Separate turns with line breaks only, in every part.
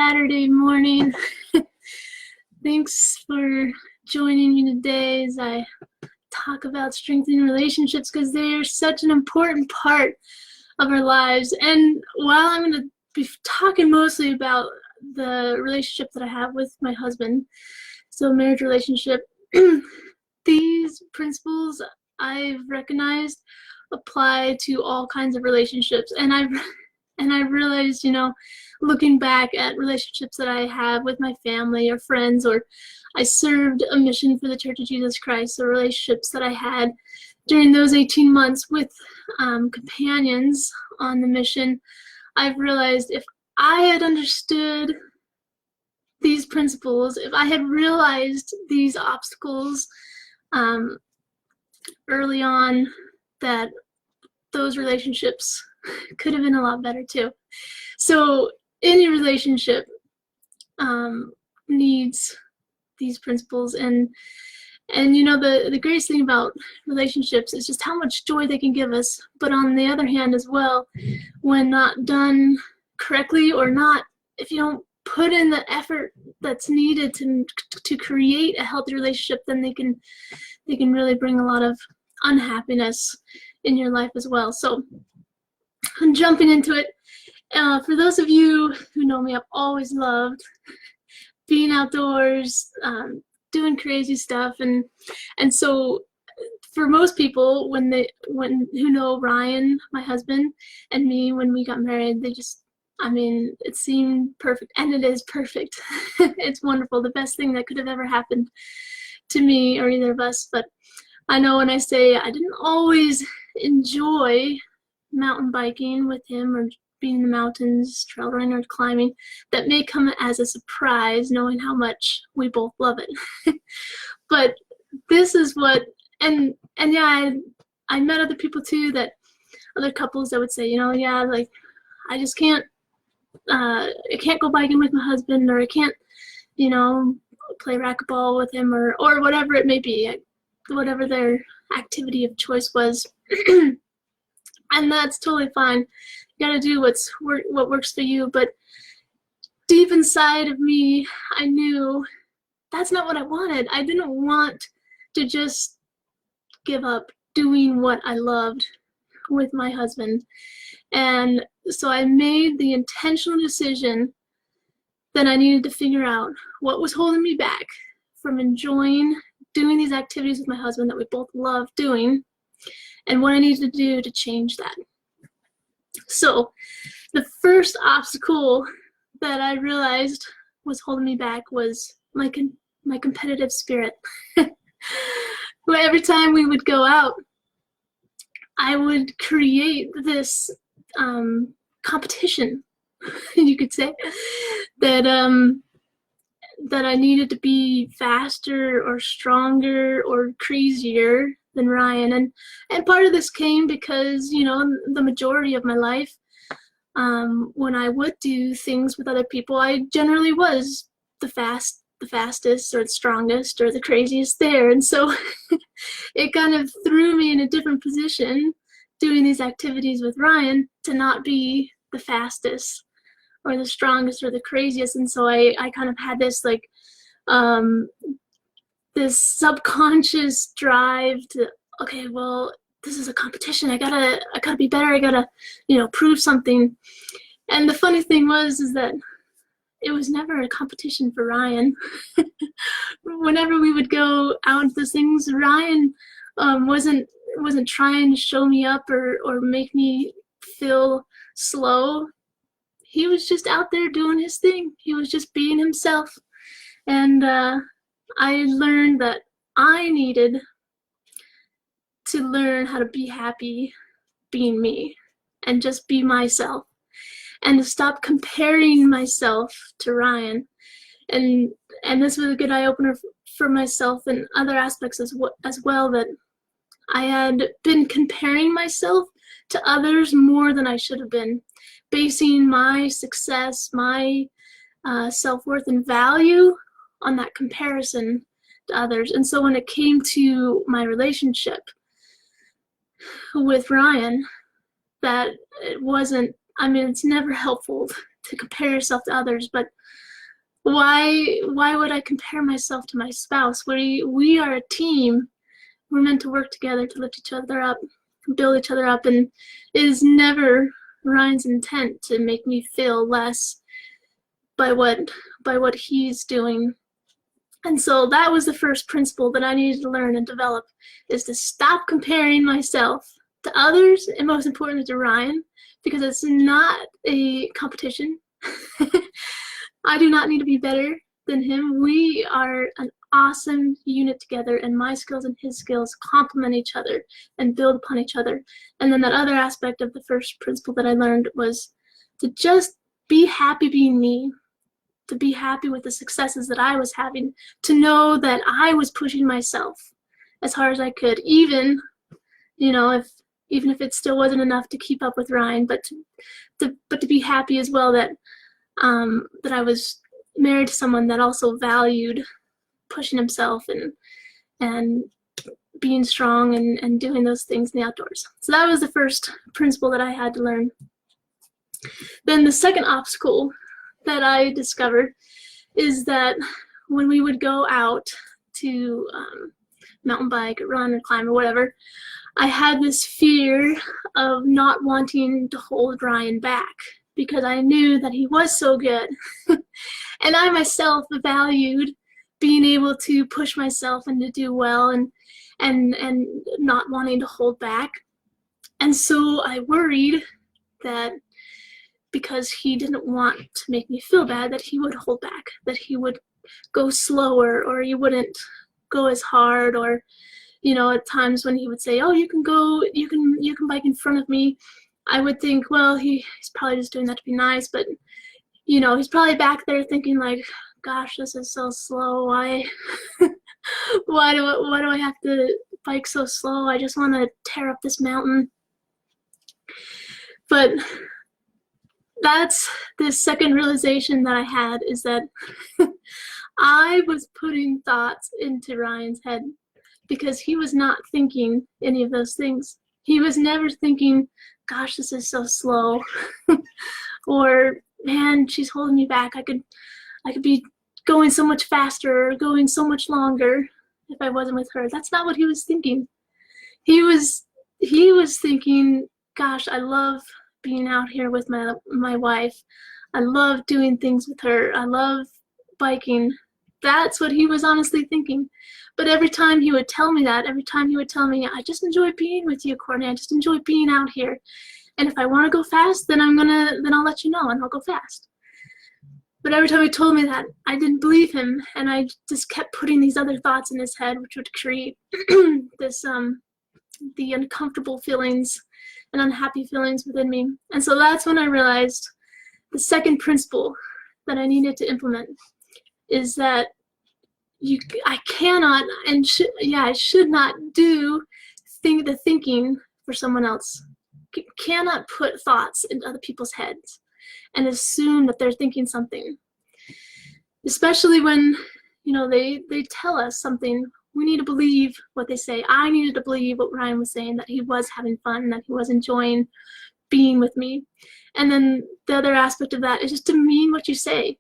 Saturday morning. Thanks for joining me today as I talk about strengthening relationships, because they are such an important part of our lives. And while I'm going to be talking mostly about the relationship that I have with my husband, so marriage relationship, these principles I've recognized apply to all kinds of relationships. And I've realized, looking back at relationships that I have with my family or friends, or I served a mission for the Church of Jesus Christ, so relationships that I had during those 18 months with companions on the mission, I've realized if I had understood these principles, if I had realized these obstacles early on, that those relationships could have been a lot better too. So any relationship needs these principles, and the greatest thing about relationships is just how much joy they can give us. But on the other hand as well, when not done correctly, or not, if you don't put in the effort that's needed to create a healthy relationship, then they can really bring a lot of unhappiness in your life as well. So I'm jumping into it. For those of you who know me, I've always loved being outdoors, doing crazy stuff, and so for most people, who know Ryan, my husband, and me when we got married, it seemed perfect, and it is perfect. It's wonderful, the best thing that could have ever happened to me or either of us. But I know when I say I didn't always enjoy mountain biking with him, or being in the mountains, trail running, or climbing, that may come as a surprise, knowing how much we both love it. But this is what, and yeah, I met other people too, other couples that would say, I just can't, I can't go biking with my husband, or I can't, play racquetball with him, or whatever it may be, whatever their activity of choice was. And that's totally fine. You gotta do what works for you. But deep inside of me, I knew that's not what I wanted. I didn't want to just give up doing what I loved with my husband. And so I made the intentional decision that I needed to figure out what was holding me back from enjoying doing these activities with my husband that we both love doing, and what I needed to do to change that. So the first obstacle that I realized was holding me back was my competitive spirit. Every time we would go out, I would create this competition, you could say, that I needed to be faster or stronger or crazier than Ryan. And part of this came because, the majority of my life, when I would do things with other people, I generally was the fastest or the strongest or the craziest there. And so it kind of threw me in a different position doing these activities with Ryan, to not be the fastest or the strongest or the craziest. And so I kind of had this this subconscious drive to, okay, well, this is a competition. I gotta be better. I gotta, prove something. And the funny thing is that it was never a competition for Ryan. Whenever we would go out into those things, Ryan wasn't trying to show me up or make me feel slow. He was just out there doing his thing. He was just being himself. And I learned that I needed to learn how to be happy being me and just be myself, and to stop comparing myself to Ryan. And this was a good eye-opener for myself and other aspects as well, that I had been comparing myself to others more than I should have been, basing my success, my self-worth and value on that comparison to others. And so when it came to my relationship with Ryan, that it wasn't, it's never helpful to compare yourself to others, but why would I compare myself to my spouse? We are a team. We're meant to work together to lift each other up, build each other up, and it is never Ryan's intent to make me feel less by what he's doing. And so that was the first principle that I needed to learn and develop, is to stop comparing myself to others, and most importantly to Ryan, because it's not a competition. I do not need to be better than him. We are an awesome unit together, and my skills and his skills complement each other and build upon each other. And then that other aspect of the first principle that I learned was to just be happy being me, to be happy with the successes that I was having, to know that I was pushing myself as hard as I could, even if it still wasn't enough to keep up with Ryan, but to be happy as well that I was married to someone that also valued pushing himself and being strong and doing those things in the outdoors. So that was the first principle that I had to learn. Then the second obstacle that I discovered is that when we would go out to mountain bike or run or climb or whatever, I had this fear of not wanting to hold Ryan back, because I knew that he was so good. And I myself valued being able to push myself and to do well and not wanting to hold back. And so I worried that because he didn't want to make me feel bad, that he would hold back, that he would go slower, or he wouldn't go as hard, or at times when he would say, oh, you can bike in front of me, I would think, well, he's probably just doing that to be nice, but he's probably back there thinking like, gosh, this is so slow. Why do I have to bike so slow? I just want to tear up this mountain. But that's the second realization that I had, is that I was putting thoughts into Ryan's head, because he was not thinking any of those things. He was never thinking, gosh, this is so slow, or man, she's holding me back. I could be going so much faster or going so much longer if I wasn't with her. That's not what he was thinking. He was thinking, gosh, I love being out here with my wife. I love doing things with her. I love biking. That's what he was honestly thinking. But every time he would tell me that, I just enjoy being with you, Courtney. I just enjoy being out here. And if I want to go fast, then I'll let you know and I'll go fast. But every time he told me that, I didn't believe him, and I just kept putting these other thoughts in his head, which would create the uncomfortable feelings and unhappy feelings within me. And so that's when I realized the second principle that I needed to implement is that I cannot and I should not do the thinking for someone else. Cannot put thoughts into other people's heads and assume that they're thinking something. Especially when, they tell us something, we need to believe what they say. I needed to believe what Ryan was saying, that he was having fun, that he was enjoying being with me. And then the other aspect of that is just to mean what you say,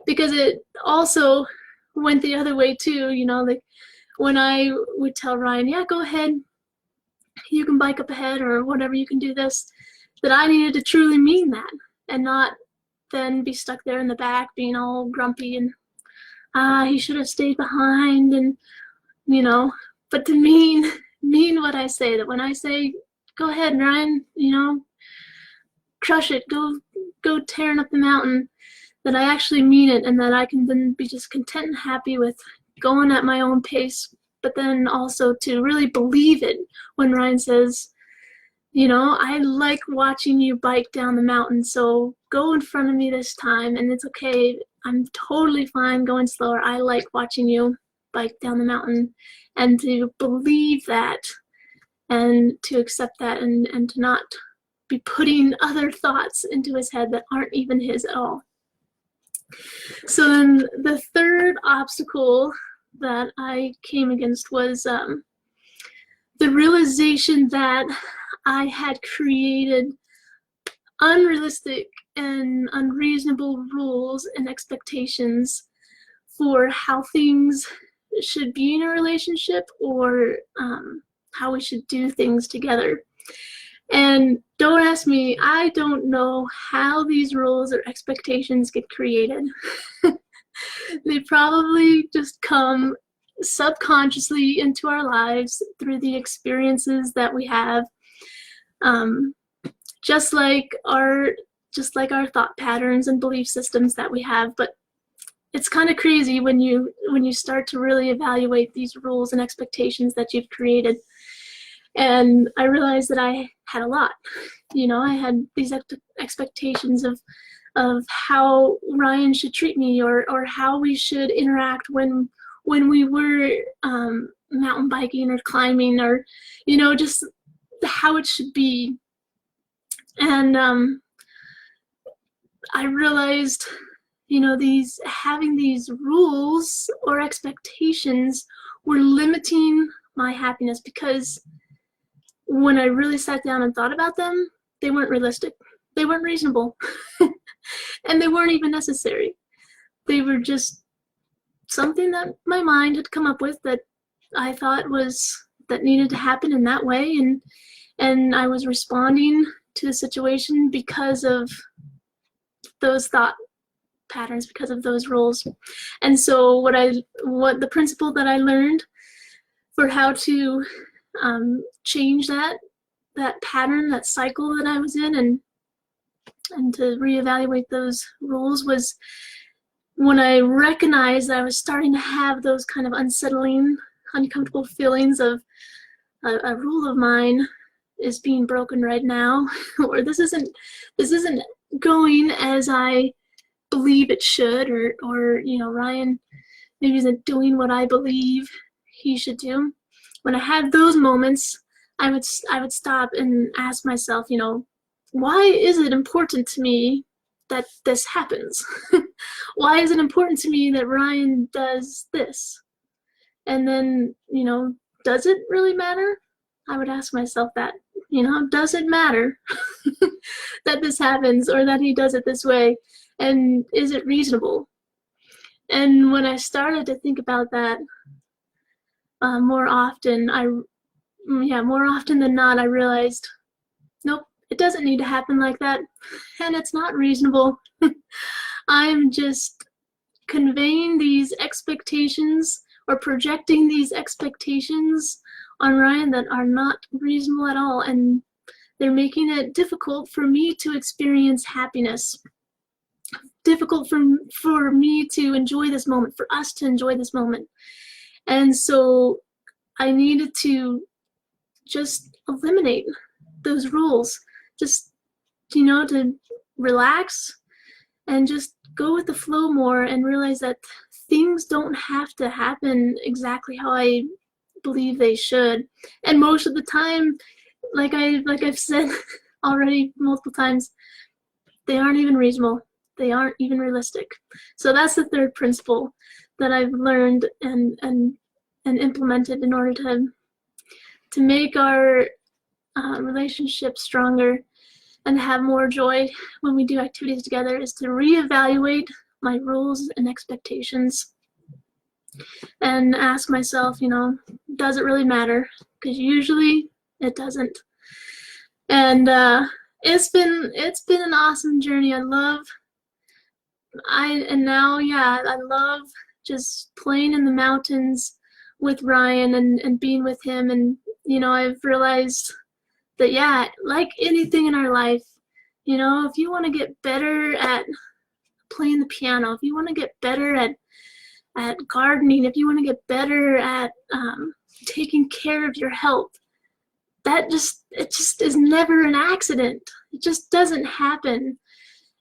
because it also went the other way too, like when I would tell Ryan, yeah, go ahead, you can bike up ahead or whatever, you can do this, that I needed to truly mean that and not then be stuck there in the back being all grumpy and he should have stayed behind, and but to mean what I say, that when I say go ahead, Ryan, crush it, go tearing up the mountain, that I actually mean it, and that I can then be just content and happy with going at my own pace, but then also to really believe it when Ryan says, I like watching you bike down the mountain, so go in front of me this time, and it's okay. I'm totally fine going slower. I like watching you bike down the mountain, and to believe that and to accept that and to not be putting other thoughts into his head that aren't even his at all. So then the third obstacle that I came against was the realization that I had created unrealistic and unreasonable rules and expectations for how things should be in a relationship, or how we should do things together. And don't ask me, I don't know how these rules or expectations get created. They probably just come subconsciously into our lives through the experiences that we have, just like our thought patterns and belief systems that we have. But it's kind of crazy when you start to really evaluate these rules and expectations that you've created. And I realized that I had a lot. I had these expectations of how Ryan should treat me, or how we should interact when we were mountain biking or climbing, or just how it should be. And I realized having these rules or expectations were limiting my happiness, because when I really sat down and thought about them, they weren't realistic. They weren't reasonable. And they weren't even necessary. They were just something that my mind had come up with that I thought that needed to happen in that way, and I was responding to the situation because of those thought patterns, because of those rules. And so what the principle that I learned for how to change that pattern, that cycle that I was in, and to reevaluate those rules, was when I recognized that I was starting to have those kind of unsettling, uncomfortable feelings of a rule of mine is being broken right now, or this isn't going as I believe it should, or Ryan maybe isn't doing what I believe he should do. When I had those moments, I would stop and ask myself, why is it important to me that this happens? Why is it important to me that Ryan does this? And then, does it really matter? I would ask myself that, does it matter that this happens, or that he does it this way? And is it reasonable? And when I started to think about that more often than not, I realized, nope, it doesn't need to happen like that, and it's not reasonable. I'm just conveying these expectations, or projecting these expectations on Ryan that are not reasonable at all, and they're making it difficult for me to experience happiness, difficult for me to enjoy this moment, for us to enjoy this moment. And so I needed to just eliminate those rules, just to relax and just go with the flow more, and realize that things don't have to happen exactly how I believe they should. And most of the time, like I've said already multiple times, they aren't even reasonable. They aren't even realistic. So that's the third principle that I've learned and implemented in order to make our relationship stronger and have more joy when we do activities together, is to reevaluate my rules and expectations and ask myself, does it really matter? Because usually it doesn't. And it's been an awesome journey. I love just playing in the mountains with Ryan and being with him. And I've realized that, like anything in our life, if you want to get better at playing the piano, if you want to get better at gardening, if you want to get better at taking care of your health, it just is never an accident. It just doesn't happen.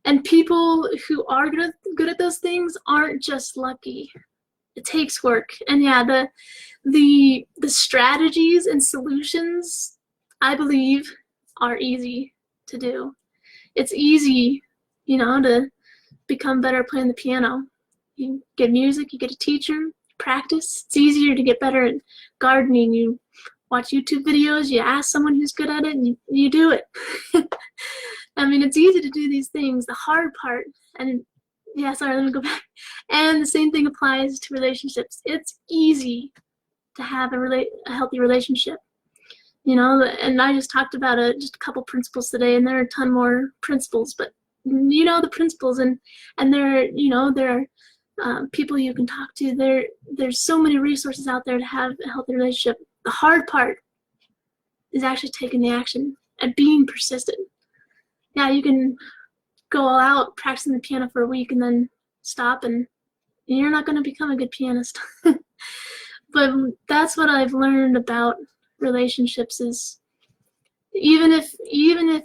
And people who are good at those things aren't just lucky. It takes work. And the strategies and solutions, I believe, are easy to do. It's easy, to become better at playing the piano. You get music, you get a teacher, practice. It's easier to get better at gardening. You watch YouTube videos, you ask someone who's good at it, and you do it. I mean, it's easy to do these things. The hard part, and yeah, sorry, let me go back. And the same thing applies to relationships. It's easy to have a healthy relationship, and I just talked about just a couple principles today, and there are a ton more principles, but the principles, and there are people you can talk to. There's so many resources out there to have a healthy relationship. The hard part is actually taking the action and being persistent. Yeah, you can go all out practicing the piano for a week and then stop, and you're not going to become a good pianist. But that's what I've learned about relationships is even if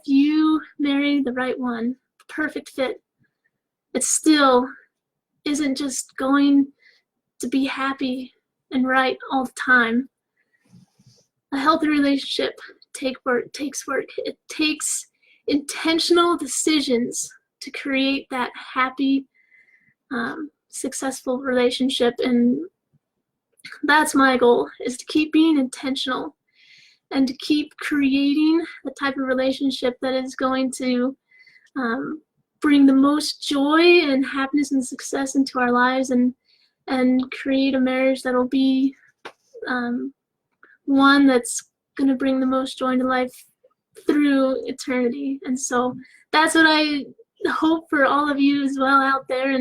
you marry the right one, the perfect fit, it still isn't just going to be happy and right all the time. A healthy relationship takes work. It takes intentional decisions to create that happy, successful relationship. And that's my goal, is to keep being intentional and to keep creating the type of relationship that is going to bring the most joy and happiness and success into our lives, and create a marriage that'll be one that's going to bring the most joy into life through eternity. And so that's what I hope for all of you as well out there,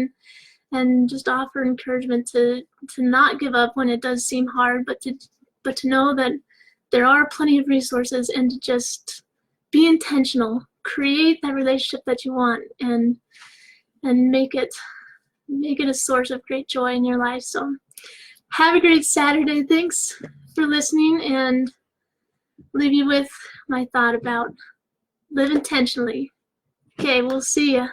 and just offer encouragement to not give up when it does seem hard, but to know that there are plenty of resources, and to just be intentional, create that relationship that you want, and make it a source of great joy in your life. So have a great Saturday. Thanks for listening, and leave you with my thought about live intentionally. Okay, we'll see ya.